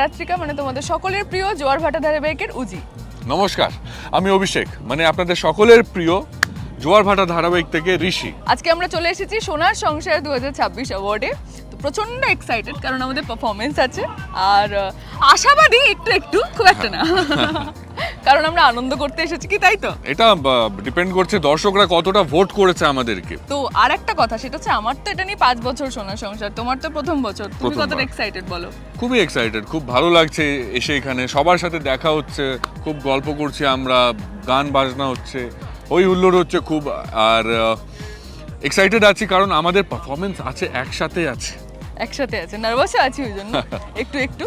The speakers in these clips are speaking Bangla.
আরাত্রিকা মানে তোমাদের সকলের প্রিয় জোয়ার ভাটা ধারাবাহিকের উজি। নমস্কার, আমি অভিষেক মানে আপনাদের সকলের প্রিয় জোয়ার ভাটা ধারাবাহিক থেকে ঋষি। আজকে আমরা চলে এসেছি সোনার সংসার 2026 অ্যাওয়ার্ডে। তো প্রচন্ড এক্সাইটেড কারণ আমাদের পারফরমেন্স আছে আর আশাবাদী একটু খুব একটা না কারণ আমরা আনন্দ করতে এসেছি কি তাই তো? এটা ডিপেন্ড করছে দর্শকরা কতটা ভোট করেছে আমাদেরকে। তো আর একটা কথা সেটা হচ্ছে আমার তো এটা নিয়ে 5 বছর সোনার সংসার, তোমার তো প্রথম বছর, তুমি কতটা প্রথমবার। এক্সাইটেড বলো? খুবই এক্সাইটেড, খুব ভালো লাগছে এসে এখানে সবার সাথে দেখা হচ্ছে, খুব গল্প করছি আমরা, গান বাজনা হচ্ছে, ওই হুল্লোড় হচ্ছে খুব। আর এক্সাইটেড আছি কারণ আমাদের পারফরমেন্স আছে, একসাথে একসাথে নার্ভাসও আছি ওই জন্য একটু।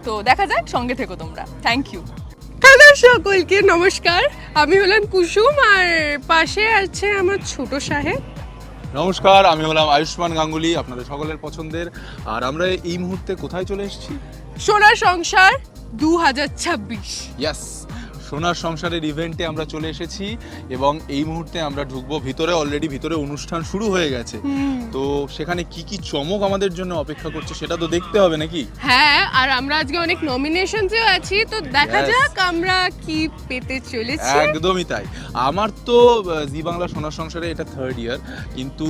তো দেখা যাক, সঙ্গে থেকো তোমরা। Thank you. হ্যালো সকলকে নমস্কার, আমি হলাম কুসুম আর পাশে আছে আমার ছোট সাহেব। নমস্কার, আমি হলাম আয়ুষ্মান গাঙ্গুলি, আপনাদের সকলের পছন্দের। আর আমরা এই মুহূর্তে কোথায় চলে এসেছি? সোনার সংসার 2026। ইয়াস, সোনার সংসারের ইভেন্টে আমরা চলে এসেছি এবং এই মুহূর্তে আমরা ঢুকবো ভিতরে। অলরেডি ভিতরে অনুষ্ঠান শুরু হয়ে গেছে, তো সেখানে কি কি চমক আমাদের জন্য অপেক্ষা করছে সেটা তো দেখতে হবে নাকি? হ্যাঁ, আর আমরা আজকে অনেক নমিনেশনসেও আছি, তো দেখা Yes. যাক আমরা কি পেতে চলেছি। একদমই তাই। আমার তো জি বাংলা সোনার সংসারে এটা 3rd ইয়ার, কিন্তু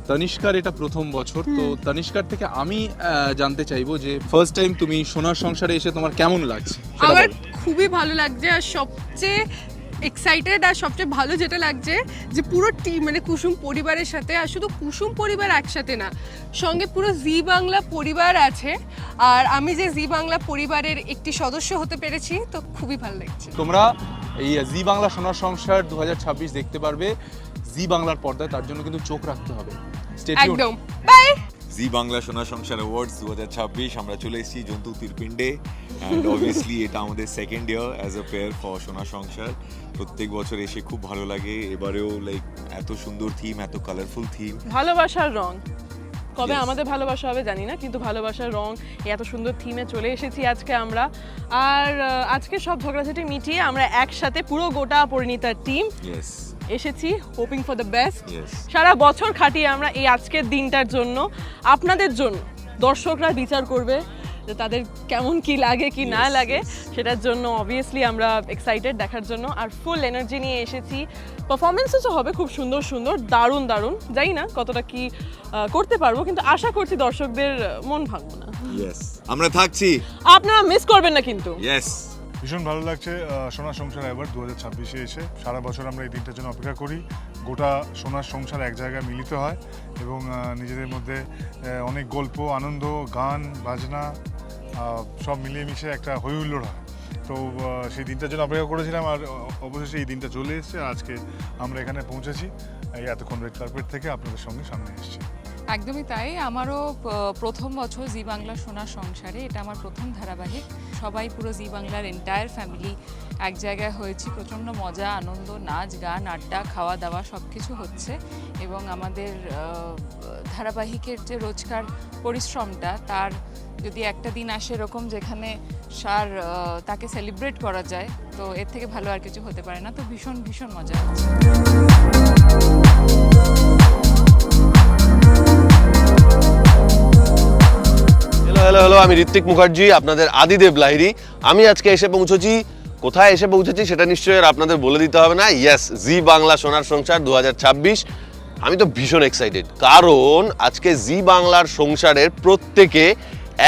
তনিষ্কার এটা প্রথম বছর। তো তনিষ্কার থেকে আমি জানতে চাইবো যে ফার্স্ট টাইম তুমি সোনার সংসারে এসে তোমার কেমন লাগছে সেটা আমার বলো। খুবই ভালো লাগছে, আর সবচেয়ে এক্সাইটেড আর সবচেয়ে ভালো যেটা লাগছে যে পুরো টিম মানে কুসুম পরিবারের সাথে, আর শুধু কুসুম পরিবার একসাথে না, সঙ্গে পুরো জি বাংলা পরিবার আছে। আর আমি যে জি বাংলা পরিবারের একটি সদস্য হতে পেরেছি, তো খুবই ভালো লাগছে। তোমরা এই জি বাংলা সোনার সংসার 2026 দেখতে পারবে জি বাংলার পর্দায়, তার জন্য কিন্তু চোখ রাখতে হবে। Stay tuned. একদম, বাই। জি বাংলা সোনা সংসার অ্যাওয়ার্ডস 2026 আমরা চলে এসেছি জন্তু তীরপিণ্ডে, অ্যান্ড অবভিয়াসলি এটা আমাদের 2nd year as a pair for সোনা সংসার। প্রত্যেক বছর এসে খুব ভালো লাগে, এবারেও লাইক এত সুন্দর থিম, এত কালারফুল থিম। ভালোবাসার রং, কবে Yes. আমাদের ভালোবাসা হবে জানি না, কিন্তু ভালোবাসার রং এত সুন্দর থিমে চলে এসেছি আজকে আমরা। আর আজকে সব ঝগড়াঝাটি মিটিয়ে আমরা একসাথে পুরো গোটা পরিণীতার টিম ইয়েস এসেছি hoping for the best. Yes সারা বছর খাটিয়ে আমরা এই আজকের দিনটার জন্য, আপনাদের জন্য, দর্শকরা বিচার করবে যে তাদের কেমন কি লাগে কি না Yes, লাগে, yes. সেটার জন্য অবভিয়াসলি আমরা এক্সাইটেড দেখার জন্য। আর ফুল এনার্জি নিয়ে এসেছি, পারফরমেন্সেসও হবে খুব সুন্দর দারুণ জানি না কতটা কি করতে পারবো, কিন্তু আশা করছি দর্শকদের মন ভাঙবো না, ইয়েস আমরা থাকছি। আপনারা মিস করবেন না কিন্তু। ইয়েস ভীষণ ভালো লাগছে সোনার সংসার অ্যাওয়ার্ড 2026-এ এসে। সারা বছর আমরা এই দিনটার জন্য অপেক্ষা করি, গোটা সোনার সংসার এক জায়গায় মিলিত হয় এবং নিজেদের মধ্যে অনেক গল্প, আনন্দ, গান বাজনা সব মিলিয়ে মিশে একটা হই হুল্লোড় হয়। তো সেই দিনটার জন্য অপেক্ষা করেছিলাম, আর অবশেষে এই দিনটা চলে এসেছে। আজকে আমরা এখানে পৌঁছেছি, এই এতক্ষণ রেড কার্পেট থেকে আপনাদের সঙ্গে সামনে এসেছি। একদমই তাই, আমারও প্রথম বছর জি বাংলা সোনার সংসারে, এটা আমার প্রথম ধারাবাহিক। সবাই পুরো জি বাংলার এন্টায়ার ফ্যামিলি এক জায়গায় হয়েছি, প্রচণ্ড মজা, আনন্দ, নাচ গান, আড্ডা, খাওয়া দাওয়া সব কিছু হচ্ছে। এবং আমাদের ধারাবাহিকের যে রোজকার পরিশ্রমটা, তার যদি একটা দিন আসে এরকম যেখানে তাকে সেলিব্রেট করা যায়, তো এর থেকে ভালো আর কিছু হতে পারে না। তো ভীষণ মজা হচ্ছে। হ্যালো, আমি ঋত্বিক মুখার্জি, আপনাদের আদিদেব লাহিড়ী। আমি আজকে এসে পৌঁছেছি, কোথায় এসে পৌঁছেছি সেটা নিশ্চয়ই আর আপনাদের বলে দিতে হবে না। ইয়েস, জি বাংলা সোনার সংসার 2026। আমি তো ভীষণ এক্সাইটেড, কারণ আজকে জি বাংলার সংসারের প্রত্যেকে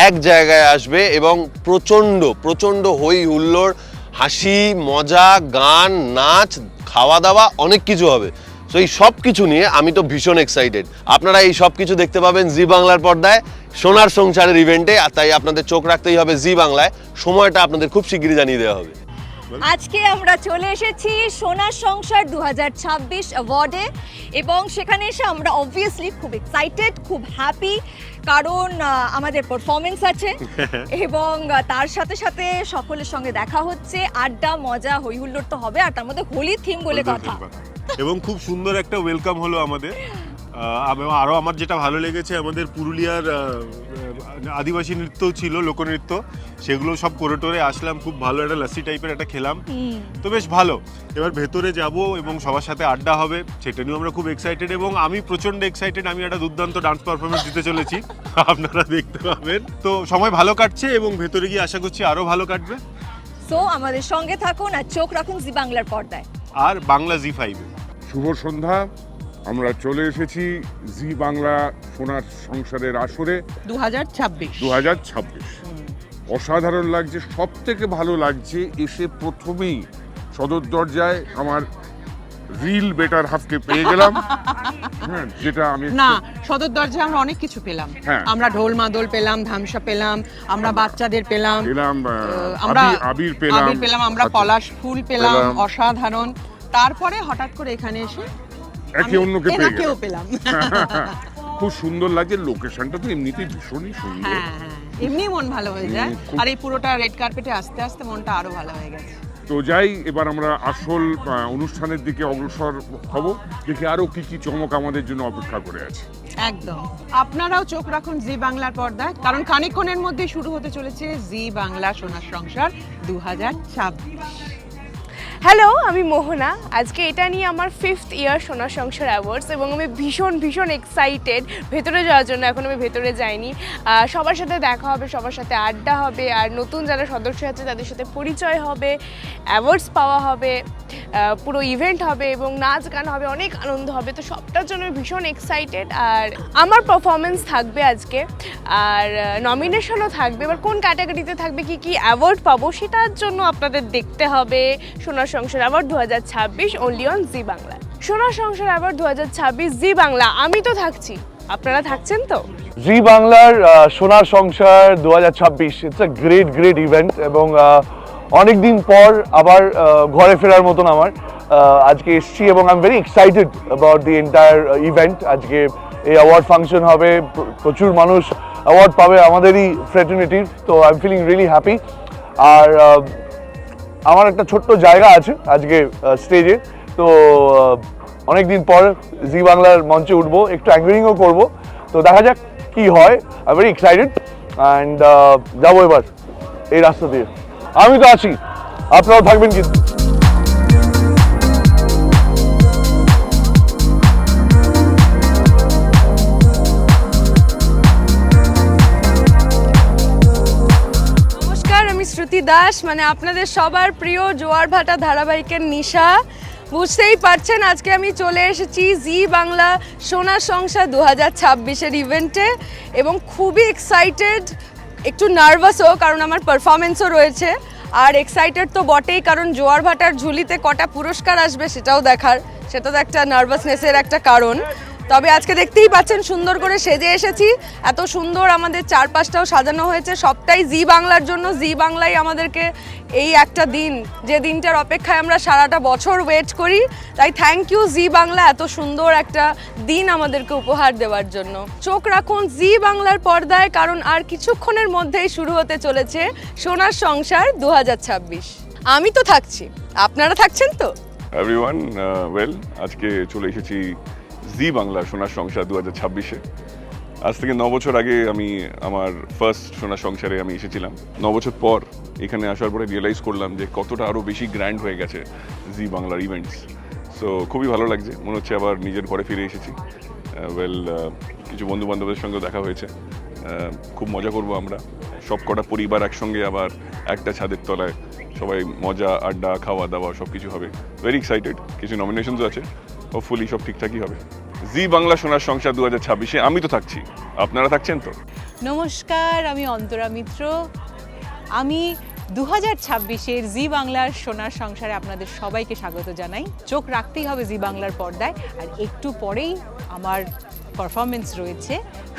এক জায়গায় আসবে এবং প্রচণ্ড হই হুল্লোড়, হাসি মজা, গান নাচ, খাওয়া দাওয়া, অনেক কিছু হবে। সো এই সব কিছু নিয়ে আমি তো ভীষণ এক্সাইটেড। আপনারা এই সব কিছু দেখতে পাবেন জি বাংলার পর্দায় সোনার সংসারের ইভেন্টে, আর তাই আপনাদের চোখ রাখতেই হবে জি বাংলায়। সময়টা আপনাদের খুব শিগগিরই জানিয়ে দেওয়া হবে। আজকে আমরা চলে এসেছি সোনার সংসার 2026 অ্যাওয়ার্ডে, এবং সেখানে এসে আমরা অবভিয়াসলি খুব এক্সাইটেড, খুব হ্যাপি, কারণ আমাদের পারফরমেন্স আছে এবং তার সাথে সাথে সকলের সঙ্গে দেখা হচ্ছে, আড্ডা মজা হই হুল্লোড় তো হবে, আর তার মধ্যে হোলি থিম বলে কথা। এবং খুব সুন্দর একটা ওয়েলকাম হলো আমাদের। আরও আমার যেটা ভালো লেগেছে, আমাদের পুরুলিয়ার আদিবাসী নৃত্যও ছিল, লোকনৃত্য, সেগুলো সব করে টোরে আসলাম। খুব ভালো একটা লাসি টাইপের একটা খেলাম, তো বেশ ভালো। এবার ভেতরে যাব এবং সবার সাথে আড্ডা হবে, সেটা নিয়েও আমরা খুব এক্সাইটেড এবং আমি প্রচণ্ড এক্সাইটেড। আমি একটা দুর্দান্ত ডান্স পারফরমেন্স দিতে চলেছি, আপনারা দেখতে পাবেন। তো সময় ভালো কাটছে এবং ভেতরে গিয়ে আশা করছি আরও ভালো কাটবে। সো আমাদের সঙ্গে থাকুন আর চোখ রাখুন জি বাংলার পর্দায়। আর বাংলা জি5। শুভ সন্ধ্যা, আমরা চলে এসেছি জি বাংলা সোনার সংসারের আসরে 2026। অসাধারণ লাগছে, সব থেকে ভালো লাগছে এসে প্রথমেই সদর দরজায় আমার রিল বেটার হাফকে পেয়ে গেলাম। হ্যাঁ, যেটা আমি না, সদর দরজায় আমরা অনেক কিছু পেলাম। হ্যাঁ। আমরা ঢোল মাদল পেলাম, ধামসা পেলাম, আমরা বাচ্চাদের পেলাম, আমরা আবির পেলাম, আমরা পলাশ ফুল পেলাম, অসাধারণ। তারপরে হঠাৎ করে এখানে এসে একে অন্যকে এনাকেও পেলাম। খুব সুন্দর লাগে, লোকেশনটা তো এমনিতেই ভীষণই সুন্দর। হ্যাঁ, এমনি মন ভালো হয়ে যায়। আর এই পুরোটা রেড কার্পেটে আস্তে আস্তে মনটা আরো ভালো হয়ে গেছে। তো যাই, এবার আমরা আসল অনুষ্ঠানের দিকে অগ্রসর হব, দেখি আরো কি কি চমক আমাদের জন্য অপেক্ষা করে আছে। একদম, আপনারাও চোখ রাখুন জি বাংলার পর্দায়, কারণ খানিকক্ষণের মধ্যে শুরু হতে চলেছে জি বাংলা সোনার সংসার 2026। হ্যালো, আমি মোহনা। আজকে এটা নিয়ে আমার 5th ইয়ার সোনার সংসার অ্যাওয়ার্ডস এবং আমি ভীষণ এক্সাইটেড ভেতরে যাওয়ার জন্য। এখন আমি ভেতরে যাইনি, সবার সাথে দেখা হবে, সবার সাথে আড্ডা হবে, আর নতুন যারা সদস্য আছে তাদের সাথে পরিচয় হবে, অ্যাওয়ার্ডস পাওয়া হবে, পুরো ইভেন্ট হবে এবং নাচ গান হবে, অনেক আনন্দ হবে। তো সবটার জন্য আমি ভীষণ এক্সাইটেড। আর আমার পারফরমেন্স থাকবে আজকে, আর নমিনেশনও থাকবে। এবার কোন ক্যাটাগরিতে থাকবে, কি অ্যাওয়ার্ড পাবো, সেটার জন্য আপনাদের দেখতে হবে সোনার সংসার অ্যাওয়ার্ড 2026 অনলি অন জি বাংলা। সোনার সংসার অ্যাওয়ার্ড 2026 জি বাংলা। আমি তো থাকছি, আপনারা থাকছেন তো? জি বাংলার সোনার সংসার 2026 ইটস আ গ্রেট ইভেন্ট এবং অনেকদিন পর আবার ঘরে ফেরার মতন আমার আজকে এসেছি এবং I am very excited about the entire event. আজকে এই অ্যাওয়ার্ড ফাংশন হবে, প্রচুর মানুষ অ্যাওয়ার্ড পাবে আমাদেরই ফ্রেটার্নিটির, তো I am feeling really happy. আর আমার একটা ছোট্ট জায়গা আছে আজকে স্টেজে, তো অনেকদিন পর জি বাংলার মঞ্চে উঠবো, একটু অ্যাঙ্করিংও করবো, তো দেখা যাক কি হয়। I am very excited and যাবো এবার এই রাস্তা দিয়ে। আমি তো আছি, আপনারাও থাকবেন কিন্তু। নমস্কার, আমি শ্রুতি দাস, মানে আপনাদের সবার প্রিয় জোয়ার ভাটা ধারাবাহিকের নিশা। বুঝতেই পারছেন আজকে আমি চলে এসেছি জি বাংলা সোনার সংসার 2026-এর ইভেন্টে এবং খুবই এক্সাইটেড, একটু নার্ভাসও, কারণ আমার পারফরমেন্সও রয়েছে। আর এক্সাইটেড তো বটেই, কারণ জোয়ার ভাটার ঝুলিতে কটা পুরস্কার আসবে সেটাও দেখার, সেটা তো একটা নার্ভাসনেসের একটা কারণ। তবে আজকে দেখতেই পাচ্ছেন সুন্দর করে সেজে এসেছি, এত সুন্দর আমাদের চারপাশটাও সাজানো হয়েছে, সবটাই জি বাংলার জন্য। জি বাংলাই আমাদেরকে এই একটা দিন, যে দিনটার অপেক্ষায় আমরা সারাটা বছর ওয়েট করি, তাই থ্যাংক ইউ জি বাংলা এত সুন্দর একটা দিন আমাদেরকে উপহার দেওয়ার জন্য। চোখ রাখুন জি বাংলার পর্দায়, কারণ আর কিছুক্ষণের মধ্যেই শুরু হতে চলেছে সোনার সংসার 2026। আমি তো থাকছি, আপনারা থাকছেন তো? এভরিওয়ান ওয়েল, আজকে চলে এসেছি জি বাংলা সোনার সংসার 2026-এ। আজ থেকে 9 বছর আগে আমি আমার ফার্স্ট সোনার সংসারে আমি এসেছিলাম। 9 বছর পর এখানে আসার পরে রিয়েলাইজ করলাম যে কতটা আরও বেশি গ্র্যান্ড হয়ে গেছে জি বাংলার ইভেন্টস। সো খুবই ভালো লাগছে, মনে হচ্ছে আবার নিজের ঘরে ফিরে এসেছি। কিছু বন্ধু বান্ধবের সঙ্গে দেখা হয়েছে, খুব মজা করব আমরা সব কটা পরিবার একসঙ্গে আবার একটা ছাদের তলায়, সবাই মজা আড্ডা খাওয়া দাওয়া সব কিছু হবে। Very excited. কিছু নমিনেশনসও আছে, হোপফুলি সব ঠিকঠাকই হবে। জি বাংলা সোনার সংসার 2026-এ আমি তো থাকছি, আপনারা থাকছেন তো? নমস্কার, আমি অন্তরা মিত্র। আমি 2026-এর জি বাংলার সোনার সংসারে আপনাদের সবাইকে স্বাগত জানাই। চোখ রাখতেই হবে জি বাংলার পর্দায়, আর একটু পরেই আমার পারফরমেন্স রয়েছে।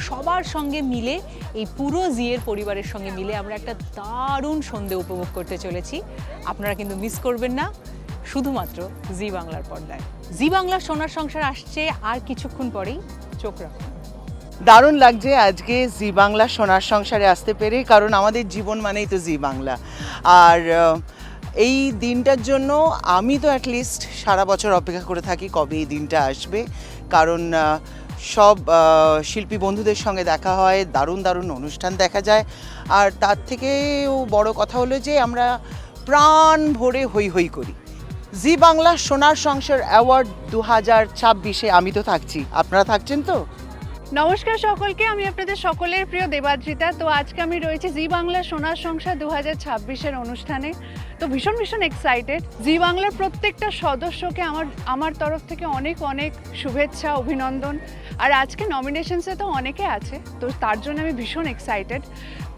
সবার সঙ্গে মিলে, এই পুরো জিয়ের পরিবারের সঙ্গে মিলে আমরা একটা দারুণ সন্ধে উপভোগ করতে চলেছি। আপনারা কিন্তু মিস করবেন না, শুধুমাত্র জি বাংলার পর্দায়। জি বাংলার সোনার সংসার আসছে আর কিছুক্ষণ পরেই, চোখ রাখুন। দারুণ লাগছে আজকে জি বাংলা সোনার সংসারে আসতে পেরে, কারণ আমাদের জীবন মানেই তো জি বাংলা। আর এই দিনটার জন্য আমি তো অ্যাটলিস্ট সারা বছর অপেক্ষা করে থাকি কবে এই দিনটা আসবে, কারণ সব শিল্পী বন্ধুদের সঙ্গে দেখা হয়, দারুণ দারুণ অনুষ্ঠান দেখা যায়। আর তার থেকেও বড় কথা হলো যে আমরা প্রাণ ভরে হই হই করি। জি বাংলা সোনার সংসার অ্যাওয়ার্ড 2026-এ আমি তো থাকছি, আপনারা থাকছেন তো? নমস্কার সকলকে, আমি আপনাদের সকলের প্রিয় দেবাদ্রিতা। তো আজকে আমি রয়েছি জি বাংলা সোনার সংসার 2026-এর অনুষ্ঠানে। তো ভীষণ ভীষণ এক্সাইটেড। জি বাংলার প্রত্যেকটা সদস্যকে আমার তরফ থেকে অনেক অনেক শুভেচ্ছা, অভিনন্দন। আর আজকে নমিনেশনসে তো অনেকে আছে, তো তার জন্য আমি ভীষণ এক্সাইটেড।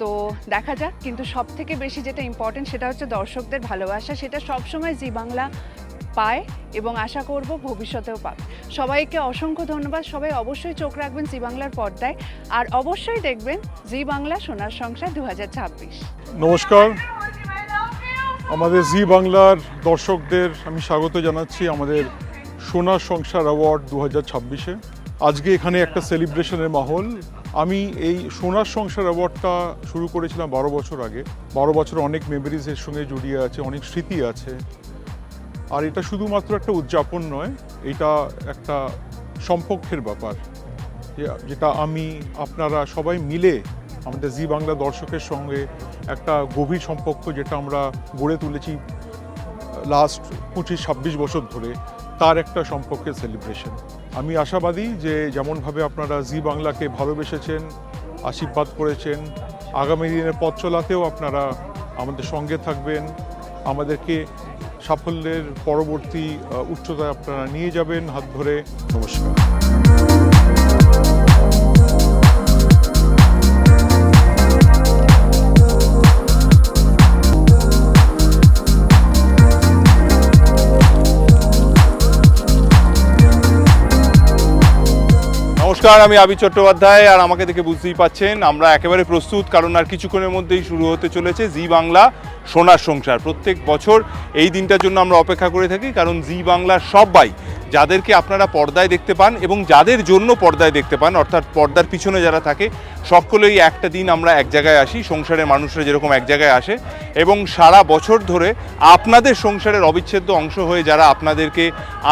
তো দেখা যাক, কিন্তু সব থেকে বেশি যেটা ইম্পর্টেন্ট সেটা হচ্ছে দর্শকদের ভালোবাসা। সেটা সবসময় জি বাংলা পায় এবং আশা করব ভবিষ্যতেও পাবে। সবাইকে অসংখ্য ধন্যবাদ। সবাই অবশ্যই চোখ রাখবেন জি বাংলার পর্দায়, আর অবশ্যই দেখবেন জি বাংলা সোনার সংসার 2026। নমস্কার, আমাদের জি বাংলার দর্শকদের আমি স্বাগত জানাচ্ছি আমাদের সোনার সংসার অ্যাওয়ার্ড 2026-এ। আজকে এখানে একটা সেলিব্রেশনের মাহল। আমি এই সোনার সংসার অ্যাওয়ার্ডটা শুরু করেছিলাম 12 বছর আগে। 12 বছর অনেক মেমোরিজের সঙ্গে জড়িয়ে আছে, অনেক স্মৃতি আছে। আর এটা শুধুমাত্র একটা উদযাপন নয়, এটা একটা সম্পর্কের ব্যাপার, যেটা আমি আপনারা সবাই মিলে আমাদের জি বাংলা দর্শকের সঙ্গে একটা গভীর সম্পর্ক যেটা আমরা গড়ে তুলেছি লাস্ট 25-26 বছর ধরে, তার একটা সম্পর্কের সেলিব্রেশন। আমি আশাবাদী যে যেমনভাবে আপনারা জি বাংলাকে ভালোবেসেছেন, আশীর্বাদ করেছেন, আগামী দিনের পথ চলাতেও আপনারা আমাদের সঙ্গে থাকবেন, আমাদেরকে সাফল্যের পরবর্তী উচ্চতায় আপনারা নিয়ে যাবেন হাত ধরে। নমস্কার। নমস্কার, আমি আবি চট্টোপাধ্যায়, আর আমাকে দেখে বুঝতেই পাচ্ছেন আমরা একেবারে প্রস্তুত, কারণ আর কিছুক্ষণের মধ্যেই শুরু হতে চলেছে জি বাংলা সোনার সংসার। প্রত্যেক বছর এই দিনটার জন্য আমরা অপেক্ষা করে থাকি, কারণ জি বাংলার সবাই যাদেরকে আপনারা পর্দায় দেখতে পান এবং যাদের জন্য পর্দায় দেখতে পান, অর্থাৎ পর্দার পিছনে যারা থাকে, সকলেই একটা দিন আমরা এক জায়গায় আসি, সংসারের মানুষরা যেরকম এক জায়গায় আসে, এবং সারা বছর ধরে আপনাদের সংসারের অবিচ্ছেদ্য অংশ হয়ে যারা আপনাদেরকে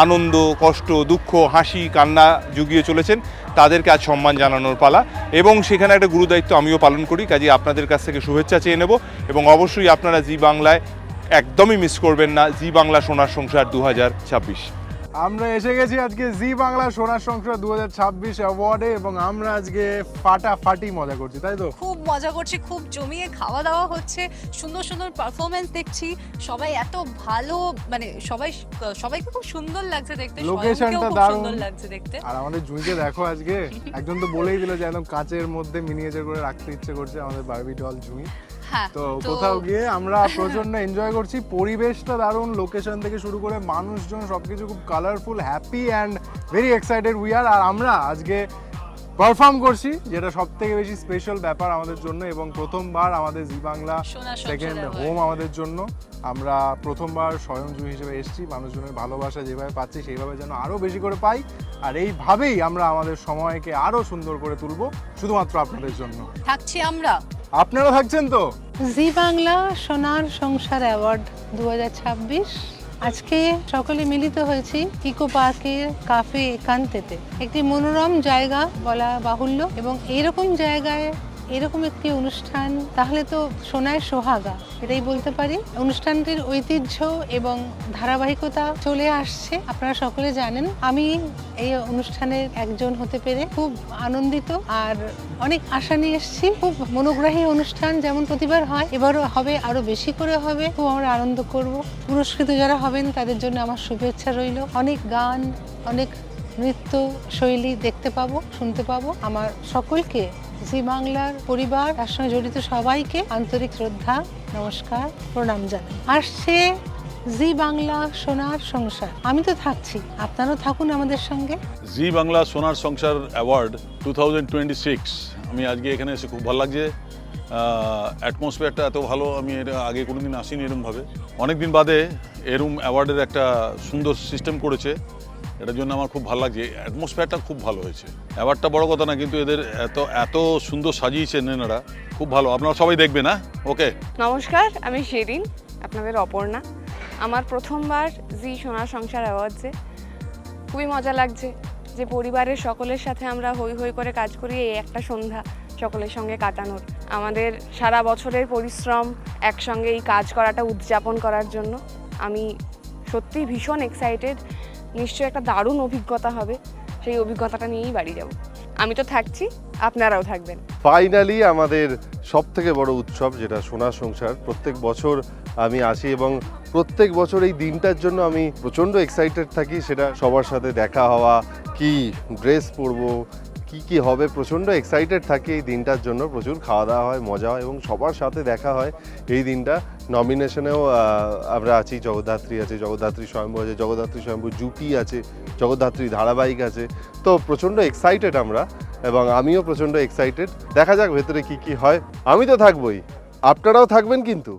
আনন্দ, কষ্ট, দুঃখ, হাসি, কান্না জুগিয়ে চলেছেন, তাদেরকে আজ সম্মান জানানোর পালা। এবং সেখানে একটা গুরুদায়িত্ব আমিও পালন করি, কাজেই আপনাদের কাছ থেকে শুভেচ্ছা চেয়ে নেব। এবং অবশ্যই আপনারা জি বাংলায় একদমই মিস করবেন না জি বাংলা সোনার সংসার 2026। আমরা এসে গেছি আজকে জি বাংলা সোনার সংসার 2026 অ্যাওয়ার্ডে, এবং আমরা আজকে ফাটাফাটি মজা করছি, তাই তো? খুব মজা করছি, খুব জমিয়ে খাওয়া দাওয়া হচ্ছে, সুন্দর সুন্দর পারফরমেন্স দেখছি, সবাই এত ভালো, মানে সবাইকে খুব সুন্দর লাগছে দেখতে, লোকেশনটা খুব দারুণ সুন্দর লাগছে দেখতে। আর আমাদের জুঁইকে দেখো, আজকে একজন তো বলেই দিল যে একদম কাচের মধ্যে মিনিয়েচার করে রাখতে ইচ্ছে করছে আমাদের বারবি ডল জুঁই। তো কোথাও গিয়ে আমরা প্রচন্ড এনজয় করছি, পরিবেশটা দারুণ, লোকেশন থেকে শুরু করে মানুষজন সবকিছু খুব colourful, happy and very excited we are. আর আমরা আজকে পারফর্ম করছি, যেটা সব থেকে বেশি স্পেশাল ব্যাপার আমাদের জন্য, এবং প্রথমবার আমাদের জি বাংলা সেকেন্ড হোম আমাদের জন্য। আমরা প্রথমবার স্বয়ং জুঁই হিসেবে এসেছি, মানুষজনের ভালোবাসা যেভাবে পাচ্ছি সেইভাবে যেন আরও বেশি করে পাই, আর এইভাবেই আমরা আমাদের সময়কে আরও সুন্দর করে তুলব শুধুমাত্র আপনাদের জন্য। থাকছি আমরা, আপনারা থাকছেন তো? জি বাংলা সোনার সংসার অ্যাওয়ার্ড 2026 আজকে সকলে মিলিত হয়েছি ইকো পার্কের কাফে একান্তেতে। একটি মনোরম জায়গা বলা বাহুল্য, এবং এইরকম জায়গায় এরকম একটি অনুষ্ঠান তাহলে তো সোনায় সোহাগা, এটাই বলতে পারি। অনুষ্ঠানটির ঐতিহ্য এবং ধারাবাহিকতা চলে আসছে, আপনারা সকলে জানেন। আমি এই অনুষ্ঠানের একজন হতে পেরে খুব আনন্দিত, আর অনেক আশা নিয়ে এসেছি। খুব মনোগ্রাহী অনুষ্ঠান যেমন প্রতিবার হয়, এবারও হবে, আরো বেশি করে হবে। খুব আমরা আনন্দ করব। পুরস্কৃত যারা হবেন তাদের জন্য আমার শুভেচ্ছা রইল। অনেক গান, অনেক নৃত্য শৈলী দেখতে পাবো, শুনতে পাবো। আমার সকলকে জি বাংলার পরিবার, তার সঙ্গে জড়িত সবাইকে আন্তরিক শ্রদ্ধা, নমস্কার, প্রণাম জানাই। আসছে জি বাংলা সোনার সংসার, আমি তো থাকছি, আপনারাও থাকুন আমাদের সঙ্গে। জি বাংলা সোনার সংসার অ্যাওয়ার্ড 2026, আমি আজকে এখানে এসে খুব ভালো লাগছে। অ্যাটমসফিয়ারটা এত ভালো, আমি এটা আগে কোনোদিন আসিনি এরমভাবে। অনেকদিন বাদে এরম অ্যাওয়ার্ডের একটা সুন্দর সিস্টেম করেছে, এটার জন্য আমার খুব ভালো লাগছে। অ্যাটমসফিয়ারটা খুব ভালো হয়েছে। অ্যাওয়ার্ডটা বড় কথা না, কিন্তু এদের এত সুন্দর সাজিয়েছেন এনারা, খুব ভালো। আপনারা সবাই দেখবেন, হ্যাঁ? ওকে। নমস্কার, আমি শেরিন, আপনাদের অপর্ণা। আমার প্রথমবার জি সোনার সংসার অ্যাওয়ার্ডসে খুবই মজা লাগছে। যে পরিবারের সকলের সাথে আমরা হই হই করে কাজ করি, এই একটা সন্ধ্যা সকলের সঙ্গে কাটানোর, আমাদের সারা বছরের পরিশ্রম একসঙ্গে এই কাজ করাটা উদযাপন করার জন্য আমি সত্যিই ভীষণ এক্সাইটেড। নিশ্চয়ই একটা দারুণ অভিজ্ঞতা হবে, সেই অভিজ্ঞতাটা নিয়েই বাড়ি যাব। আমি তো থাকছি, আপনারাও থাকবেন। ফাইনালি আমাদের সব থেকে বড় উৎসব যেটা সোনার সংসার, প্রত্যেক বছর আমি আসি এবং প্রত্যেক বছর এই দিনটার জন্য আমি প্রচণ্ড এক্সাইটেড থাকি। সেটা সবার সাথে দেখা হওয়া, কি ড্রেস পরবো, কি হবে, প্রচণ্ড এক্সাইটেড থাকি এই দিনটার জন্য। প্রচুর খাওয়া দাওয়া হয়, মজা হয় এবং সবার সাথে দেখা হয় এই দিনটা। নমিনেশনেও আমরা আছি, জগদ্ধাত্রী আছে, জগদ্ধাত্রী স্বয়ম্ভু আছে, জগদ্ধাত্রী স্বয়ম্ভু জুটি আছে, জগদ্ধাত্রী ধারাবাহিক আছে। তো প্রচণ্ড এক্সাইটেড আমরা, এবং আমিও প্রচণ্ড এক্সাইটেড। দেখা যাক ভেতরে কি হয়। আমি তো থাকবোই, আপনারাও থাকবেন কিন্তু।